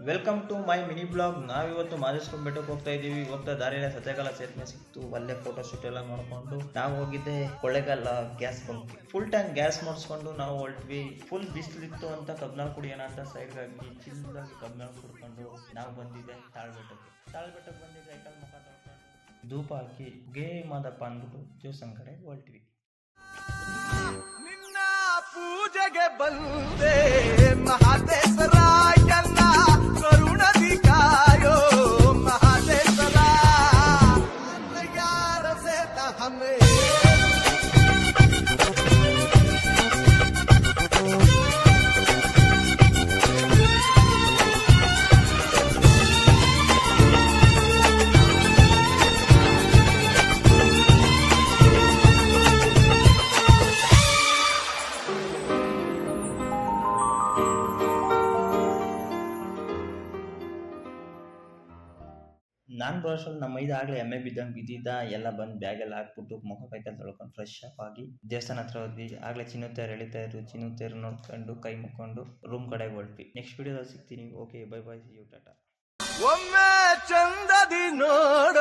Welcome to my mini blog. ನಾವಿವತ್ತು ಮಾದೇಶ್ವರ ಬೆಟ್ಟಕ್ಕೆ ಹೋಗ್ತಾ ಇದೀವಿ. ಹೋಗ್ತಾ ದಾರಿಯಲ್ಲಿ ಸತ್ಯಕಾಲ ಸೇತುವೆ ಸಿಕ್ತು, ಅಲ್ಲೇ ಫೋಟೋ ಶೂಟ್ ಎಲ್ಲ ಮಾಡ್ಕೊಂಡು ನಾವು ಹೋಗಿದ್ದೆ Kollegal gas bunk. Full tank gas ಮಾಡಿಸ್ಕೊಂಡು ನಾವು ಹೊರಟ್ವಿ. ಫುಲ್ ಬಿಸಿಲಿತ್ತು ಅಂತ ಕಬ್ನಾಳ್ ಕುಡಿಯೋಣ ಅಂತ ಸೈಡ್ಗೆ ಹಾಕಿ ಚಿಲ್ಲಾಗಿ ಕಬ್ನಾಳ್ ಕುಡ್ಕೊಂಡು ನಾವು ಬಂದಿದ್ದೆ ತಾಳ್ಬೆಟ್ಟಕ್ಕೆ ಬಂದು ಸೈಕಲ್ ಮುಖ ತೊಳ್ಕೊಂಡು ಧೂಪ ಹಾಕಿ ಗೇಮದಪ್ಪ ಅಂದ್ಬಿಟ್ಟು ದೇವಸ್ಥಾನ ಕಡೆ ಹೊರಟ್ವಿ. ನಿನ್ನ ಪೂಜೆಗೆ ಬಂದೆ ಮಹಾದೇಶ್ವರ ಎಲ್ಲ ಕರುಣದಿ ಕಾಯೋ ಮಹಾದೇಶ್ವರ ಯಾರ ಸೇತ ಹಮೇ ನಾನು ಬರೋಷ್ಟ್ರಲ್ಲಿ ನಮ್ಮ ಆಗ್ಲೇ ಎಮ್ಮೆ ಬಿದ್ದಂಗೆ ಬಿದ್ದಿದ್ದ. ಎಲ್ಲ ಬಂದು ಬ್ಯಾಗೆಲ್ಲ ಹಾಕ್ಬಿಟ್ಟು ಮುಖ ಕೈಕಾಲು ತೊಳ್ಕೊಂಡು ಫ್ರೆಶ್ ಅಪ್ ಆಗಿ ದೇವಸ್ಥಾನ ಹತ್ರ ಹೋದ್ವಿ. ಆಗ್ಲೇ ಚಿನ್ನತೇರು ಎಳಿತಾ ಇದ್ರು. ಚಿನ್ನತೇರು ನೋಡ್ಕೊಂಡು ಕೈ ಮುಕ್ಕೊಂಡು ರೂಮ್ ಕಡೆಗೆ ಹೊರಟ್ವಿ. ನೆಕ್ಸ್ಟ್ ವಿಡಿಯೋದಲ್ಲಿ ಸಿಗ್ತೀನಿ. Okay, bye bye, see you, ಟಾಟಾ. ಒಮ್ಮೆ ಚಂದದಿ ನೋಡ